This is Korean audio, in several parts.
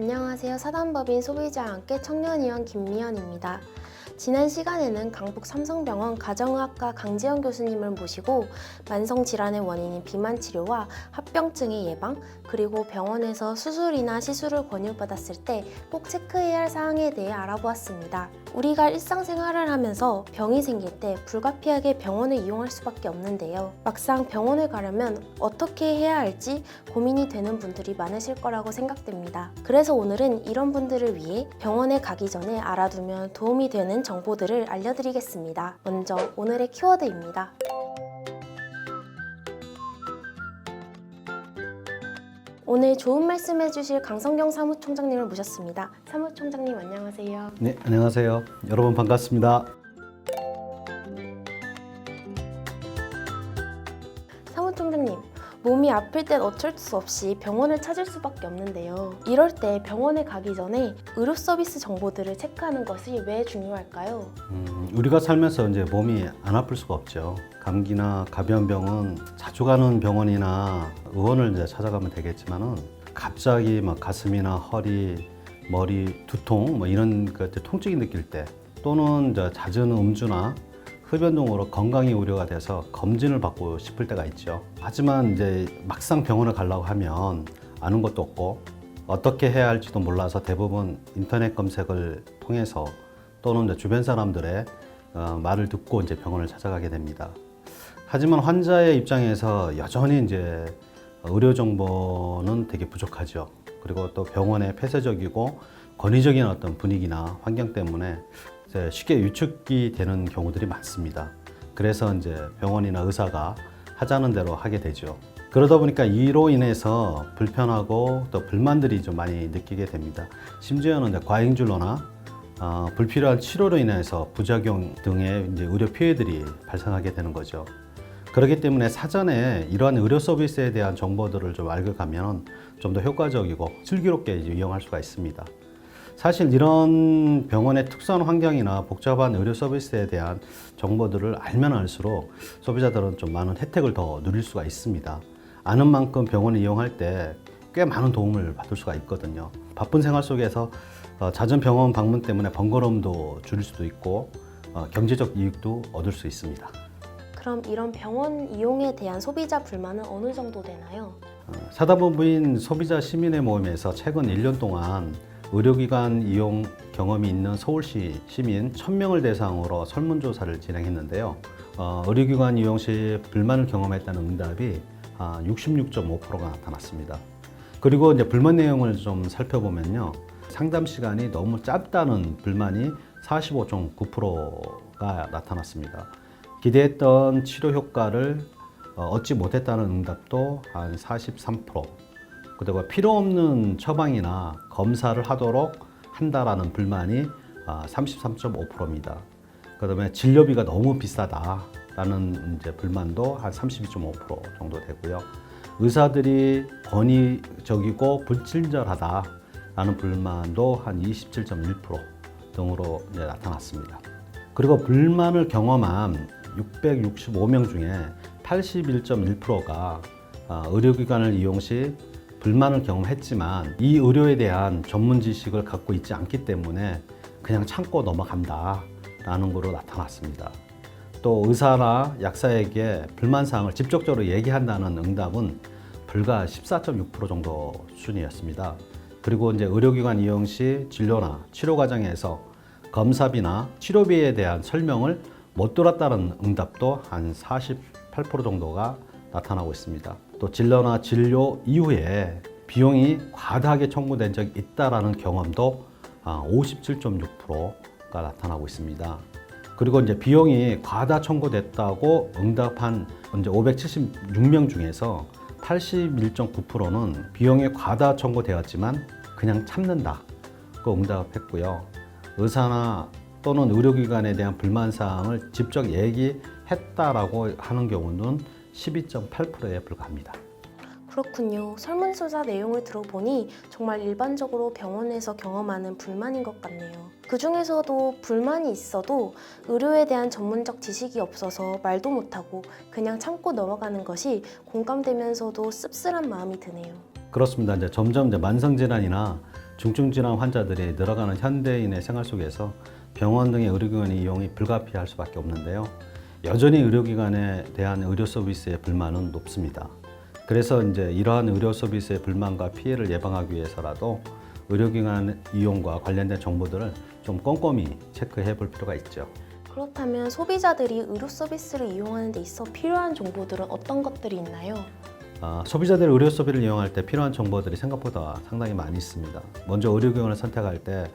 안녕하세요. 사단법인 소비자와 함께 청년위원 김미연입니다. 지난 시간에는 강북 삼성병원 가정의학과 강지연 교수님을 모시고 만성질환의 원인인 비만 치료와 합병증의 예방, 그리고 병원에서 수술이나 시술을 권유받았을 때 꼭 체크해야 할 사항에 대해 알아보았습니다. 우리가 일상생활을 하면서 병이 생길 때 불가피하게 병원을 이용할 수밖에 없는데요. 막상 병원을 가려면 어떻게 해야 할지 고민이 되는 분들이 많으실 거라고 생각됩니다. 그래서 오늘은 이런 분들을 위해 병원에 가기 전에 알아두면 도움이 되는 정보들을 알려드리겠습니다. 먼저 오늘의 키워드입니다. 오늘 좋은 말씀 해주실 강성경 사무총장님을 모셨습니다. 사무총장님 안녕하세요. 네, 안녕하세요. 여러분 반갑습니다. 사무총장님, 몸이 아플 땐 어쩔 수 없이 병원을 찾을 수밖에 없는데요. 이럴 때 병원에 가기 전에 의료 서비스 정보들을 체크하는 것이 왜 중요할까요? 우리가 살면서 이제 몸이 안 아플 수가 없죠. 감기나 가벼운 병은 자주 가는 병원이나 의원을 이제 찾아가면 되겠지만은 갑자기 막 가슴이나 허리, 머리, 두통 이런 통증이 느낄 때 또는 이제 잦은 음주나 흡연 등으로 건강이 우려가 돼서 검진을 받고 싶을 때가 있죠. 하지만 이제 막상 병원을 가려고 하면 아는 것도 없고 어떻게 해야 할지도 몰라서 대부분 인터넷 검색을 통해서 또는 이제 주변 사람들의 말을 듣고 이제 병원을 찾아가게 됩니다. 하지만 환자의 입장에서 여전히 이제 의료 정보는 되게 부족하죠. 그리고 또 병원의 폐쇄적이고 권위적인 어떤 분위기나 환경 때문에 쉽게 위축이 되는 경우들이 많습니다. 그래서 이제 병원이나 의사가 하자는 대로 하게 되죠. 그러다 보니까 이로 인해서 불편하고 또 불만들이 좀 많이 느끼게 됩니다. 심지어는 이제 과잉진료나 불필요한 치료로 인해서 부작용 등의 이제 의료 피해들이 발생하게 되는 거죠. 그렇기 때문에 사전에 이러한 의료 서비스에 대한 정보들을 좀 알고 가면 좀 더 효과적이고 슬기롭게 이용할 수가 있습니다. 사실 이런 병원의 특수한 환경이나 복잡한 의료 서비스에 대한 정보들을 알면 알수록 소비자들은 좀 많은 혜택을 더 누릴 수가 있습니다. 아는 만큼 병원을 이용할 때 꽤 많은 도움을 받을 수가 있거든요. 바쁜 생활 속에서 잦은 병원 방문 때문에 번거로움도 줄일 수도 있고 경제적 이익도 얻을 수 있습니다. 그럼 이런 병원 이용에 대한 소비자 불만은 어느 정도 되나요? 사단법인 소비자 시민의 모임에서 최근 1년 동안 의료기관 이용 경험이 있는 서울시 시민 1000명을 대상으로 설문조사를 진행했는데요. 의료기관 이용 시 불만을 경험했다는 응답이 66.5%가 나타났습니다. 그리고 이제 불만 내용을 좀 살펴보면요. 상담 시간이 너무 짧다는 불만이 45.9%가 나타났습니다. 기대했던 치료 효과를 얻지 못했다는 응답도 한 43%, 그리고 필요 없는 처방이나 검사를 하도록 한다라는 불만이 33.5%입니다. 그다음에 진료비가 너무 비싸다라는 이제 불만도 한 32.5% 정도 되고요. 의사들이 권위적이고 불친절하다라는 불만도 한 27.1% 등으로 이제 나타났습니다. 그리고 불만을 경험한 665명 중에 81.1%가 의료기관을 이용 시 불만을 경험했지만 이 의료에 대한 전문 지식을 갖고 있지 않기 때문에 그냥 참고 넘어간다 라는 거로 나타났습니다. 또 의사나 약사에게 불만사항을 직접적으로 얘기한다는 응답은 불과 14.6% 정도 수준이었습니다. 그리고 이제 의료기관 이용 시 진료나 치료 과정에서 검사비나 치료비에 대한 설명을 못 들었다는 응답도 한 48% 정도가 나타나고 있습니다. 또 진료나 진료 이후에 비용이 과다하게 청구된 적이 있다라는 경험도 57.6%가 나타나고 있습니다. 그리고 이제 비용이 과다 청구됐다고 응답한 이제 576명 중에서 81.9%는 비용이 과다 청구되었지만 그냥 참는다 그 응답했고요. 의사나 또는 의료기관에 대한 불만사항을 직접 얘기했다라고 하는 경우는 12.8%에 불과합니다. 그렇군요. 설문조사 내용을 들어보니 정말 일반적으로 병원에서 경험하는 불만인 것 같네요. 그 중에서도 불만이 있어도 의료에 대한 전문적 지식이 없어서 말도 못하고 그냥 참고 넘어가는 것이 공감되면서도 씁쓸한 마음이 드네요. 그렇습니다. 점점 만성질환이나 중증 질환 환자들이 늘어가는 현대인의 생활 속에서 병원 등의 의료기관 이용이 불가피할 수밖에 없는데요. 여전히 의료기관에 대한 의료 서비스의 불만은 높습니다. 그래서 이제 이러한 의료 서비스의 불만과 피해를 예방하기 위해서라도 의료기관 이용과 관련된 정보들을 좀 꼼꼼히 체크해 볼 필요가 있죠. 그렇다면 소비자들이 의료 서비스를 이용하는 데 있어 필요한 정보들은 어떤 것들이 있나요? 소비자들이 의료 서비스를 이용할 때 필요한 정보들이 생각보다 상당히 많이 있습니다. 먼저 의료기관을 선택할 때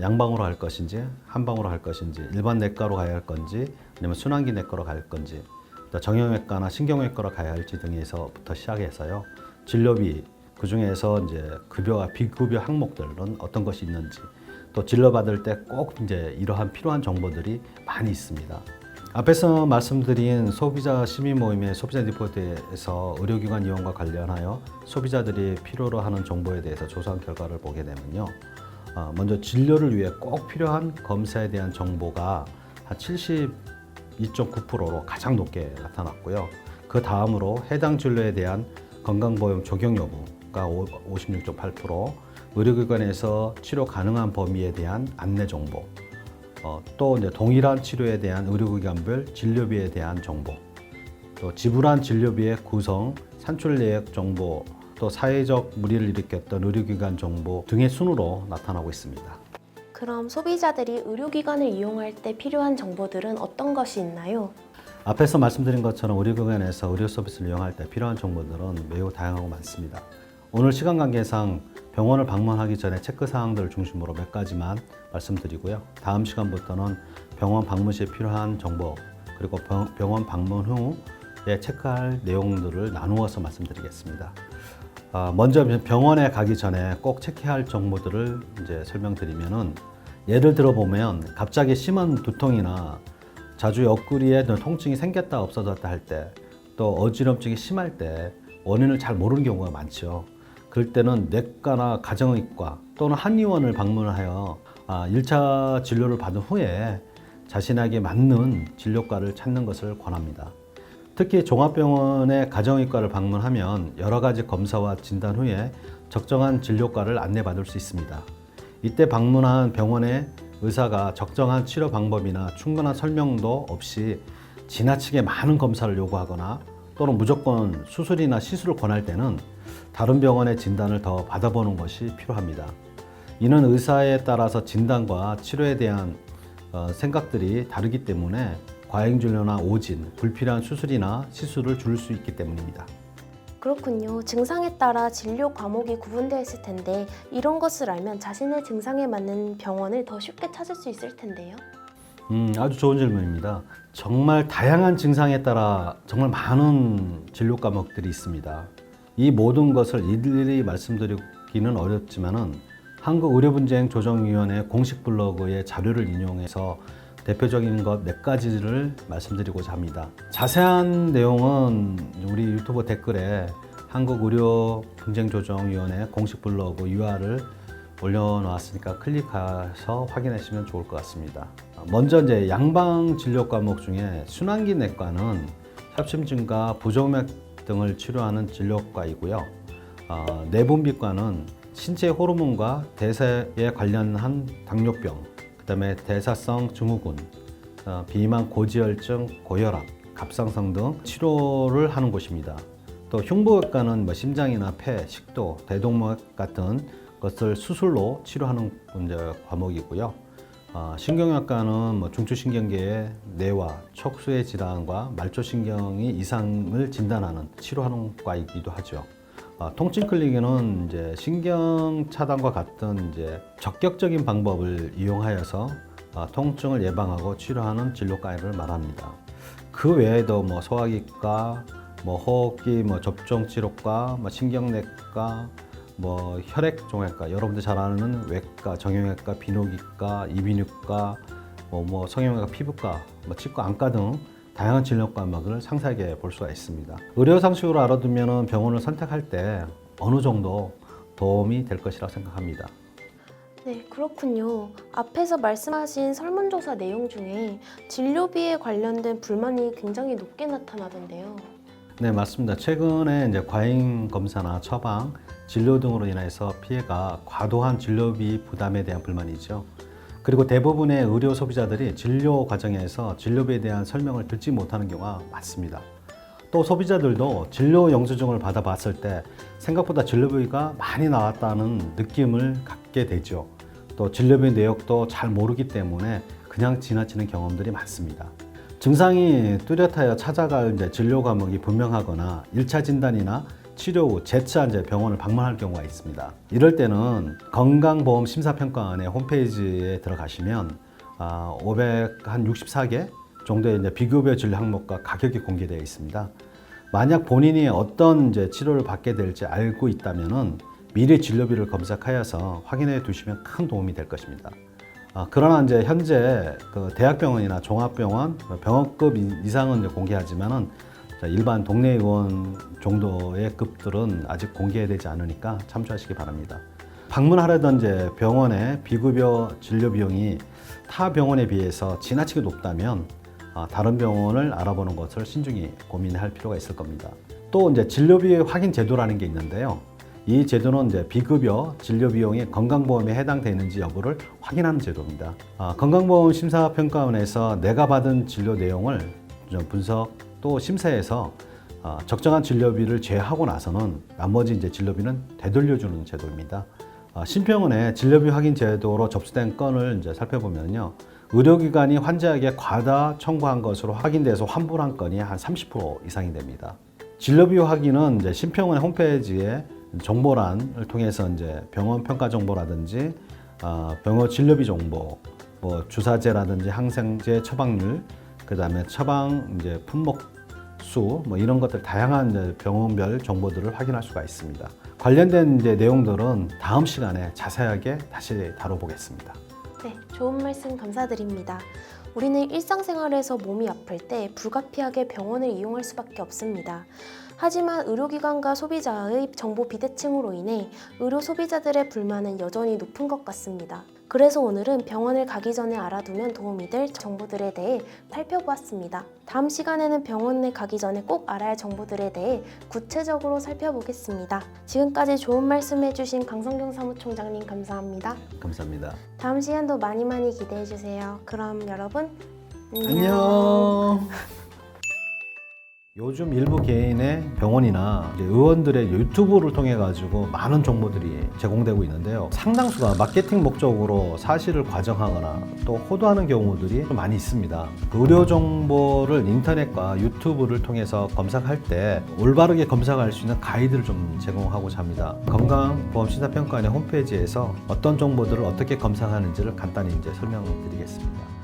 양방으로 할 것인지 한방으로 할 것인지 일반 내과로 가야 할 건지 아니면 순환기 내과로 갈 건지 또 정형외과나 신경외과로 가야 할지 등에서부터 시작해서요. 진료비 그 중에서 이제 급여와 비급여 항목들은 어떤 것이 있는지 또 진료받을 때 꼭 이제 이러한 필요한 정보들이 많이 있습니다. 앞에서 말씀드린 소비자 시민 모임의 소비자 리포트에서 의료기관 이용과 관련하여 소비자들이 필요로 하는 정보에 대해서 조사한 결과를 보게 되면요. 먼저 진료를 위해 꼭 필요한 검사에 대한 정보가 한 72.9%로 가장 높게 나타났고요. 그 다음으로 해당 진료에 대한 건강보험 적용 여부가 56.8%, 의료기관에서 치료 가능한 범위에 대한 안내 정보, 또 이제 동일한 치료에 대한 의료기관별 진료비에 대한 정보, 또 지불한 진료비의 구성, 산출 내역 정보, 또 사회적 물의를 일으켰던 의료기관 정보 등의 순으로 나타나고 있습니다. 그럼 소비자들이 의료기관을 이용할 때 필요한 정보들은 어떤 것이 있나요? 앞에서 말씀드린 것처럼 의료기관에서 의료 서비스를 이용할 때 필요한 정보들은 매우 다양하고 많습니다. 오늘 시간 관계상 병원을 방문하기 전에 체크사항들을 중심으로 몇 가지만 말씀드리고요. 다음 시간부터는 병원 방문 시에 필요한 정보 그리고 병원 방문 후에 체크할 내용들을 나누어서 말씀드리겠습니다. 먼저 병원에 가기 전에 꼭 체크해야 할 정보들을 이제 설명드리면은 예를 들어 보면 갑자기 심한 두통이나 자주 옆구리에 통증이 생겼다 없어졌다 할 때 또 어지럼증이 심할 때 원인을 잘 모르는 경우가 많죠. 그럴 때는 내과나 가정의과 또는 한의원을 방문하여 1차 진료를 받은 후에 자신에게 맞는 진료과를 찾는 것을 권합니다. 특히 종합병원의 가정의과를 방문하면 여러 가지 검사와 진단 후에 적정한 진료과를 안내받을 수 있습니다. 이때 방문한 병원의 의사가 적정한 치료 방법이나 충분한 설명도 없이 지나치게 많은 검사를 요구하거나 또는 무조건 수술이나 시술을 권할 때는 다른 병원의 진단을 더 받아보는 것이 필요합니다. 이는 의사에 따라서 진단과 치료에 대한 생각들이 다르기 때문에 과잉진료나 오진, 불필요한 수술이나 시술을 줄일 수 있기 때문입니다. 그렇군요. 증상에 따라 진료 과목이 구분되어 있을 텐데 이런 것을 알면 자신의 증상에 맞는 병원을 더 쉽게 찾을 수 있을 텐데요. 아주 좋은 질문입니다. 정말 다양한 증상에 따라 정말 많은 진료 과목들이 있습니다. 이 모든 것을 일일이 말씀드리기는 어렵지만은 한국의료분쟁조정위원회 공식 블로그의 자료를 인용해서 대표적인 것 몇 가지를 말씀드리고자 합니다. 자세한 내용은 우리 유튜브 댓글에 한국의료분쟁조정위원회 공식 블로그 UR을 올려놓았으니까 클릭해서 확인하시면 좋을 것 같습니다. 먼저 이제 양방 진료 과목 중에 순환기 내과는 협심증과 부정맥 등을 치료하는 진료과이고요. 내분비과는 신체 호르몬과 대사에 관련한 당뇨병, 그다음에 대사성 증후군, 비만 고지혈증, 고혈압, 갑상선 등 치료를 하는 곳입니다. 또 흉부외과는 심장이나 폐, 식도, 대동맥 같은 것을 수술로 치료하는 과목이고요. 신경외과는 중추신경계의 뇌와 척수의 질환과 말초신경이 이상을 진단하는 치료하는 과이기도 하죠. 통증 클리닉은 이제 신경 차단과 같은 이제 적극적인 방법을 이용하여서 통증을 예방하고 치료하는 진료과를 말합니다. 그 외에도 소화기과, 호흡기, 접종치료과, 신경내과, 혈액종양과, 여러분들 잘 아는 외과, 정형외과, 비뇨기과, 이비인후과, 성형외과, 피부과, 치과, 안과 등 다양한 진료 과목을 상세하게 볼 수가 있습니다. 의료 상식으로 알아두면 병원을 선택할 때 어느 정도 도움이 될 것이라고 생각합니다. 네, 그렇군요. 앞에서 말씀하신 설문조사 내용 중에 진료비에 관련된 불만이 굉장히 높게 나타나던데요. 네, 맞습니다. 최근에 이제 과잉 검사나 처방, 진료 등으로 인해서 피해가 과도한 진료비 부담에 대한 불만이죠. 그리고 대부분의 의료 소비자들이 진료 과정에서 진료비에 대한 설명을 듣지 못하는 경우가 많습니다. 또 소비자들도 진료 영수증을 받아봤을 때 생각보다 진료비가 많이 나왔다는 느낌을 갖게 되죠. 또 진료비 내역도 잘 모르기 때문에 그냥 지나치는 경험들이 많습니다. 증상이 뚜렷하여 찾아갈 진료 과목이 분명하거나 1차 진단이나 치료 후 재차 병원을 방문할 경우가 있습니다. 이럴 때는 건강보험심사평가원의 홈페이지에 들어가시면 564개 정도의 비급여 진료 항목과 가격이 공개되어 있습니다. 만약 본인이 어떤 치료를 받게 될지 알고 있다면 미리 진료비를 검색하여서 확인해 두시면 큰 도움이 될 것입니다. 그러나 현재 대학병원이나 종합병원, 병원급 이상은 공개하지만은 일반 동네 의원 정도의 급들은 아직 공개되지 않으니까 참조하시기 바랍니다. 방문하려던 병원의 비급여 진료 비용이 타 병원에 비해서 지나치게 높다면 다른 병원을 알아보는 것을 신중히 고민할 필요가 있을 겁니다. 또 진료비 확인 제도라는 게 있는데요. 이 제도는 비급여 진료 비용이 건강보험에 해당되는지 여부를 확인하는 제도입니다. 건강보험 심사평가원에서 내가 받은 진료 내용을 분석 또 심사해서 적정한 진료비를 제외하고 나서는 나머지 진료비는 되돌려주는 제도입니다. 심평원의 진료비 확인 제도로 접수된 건을 살펴보면요. 의료기관이 환자에게 과다 청구한 것으로 확인돼서 환불한 건이 한 30% 이상이 됩니다. 진료비 확인은 심평원의 홈페이지에 정보란을 통해서 병원 평가 정보라든지 병원 진료비 정보, 주사제라든지 항생제 처방률, 그다음에 처방 품목 수 이런 것들 다양한 병원별 정보들을 확인할 수가 있습니다. 관련된 내용들은 다음 시간에 자세하게 다시 다뤄보겠습니다. 네, 좋은 말씀 감사드립니다. 우리는 일상생활에서 몸이 아플 때 불가피하게 병원을 이용할 수밖에 없습니다. 하지만 의료기관과 소비자의 정보 비대칭으로 인해 의료 소비자들의 불만은 여전히 높은 것 같습니다. 그래서 오늘은 병원을 가기 전에 알아두면 도움이 될 정보들에 대해 살펴보았습니다. 다음 시간에는 병원에 가기 전에 꼭 알아야 할 정보들에 대해 구체적으로 살펴보겠습니다. 지금까지 좋은 말씀 해주신 강성경 사무총장님 감사합니다. 감사합니다. 다음 시간도 많이 기대해주세요. 그럼 여러분 안녕. 요즘 일부 개인의 병원이나 의원들의 유튜브를 통해 가지고 많은 정보들이 제공되고 있는데요. 상당수가 마케팅 목적으로 사실을 과정하거나 또 호도하는 경우들이 많이 있습니다. 의료 정보를 인터넷과 유튜브를 통해서 검색할 때 올바르게 검색할 수 있는 가이드를 좀 제공하고자 합니다. 건강보험심사평가원의 홈페이지에서 어떤 정보들을 어떻게 검색하는지를 간단히 설명드리겠습니다.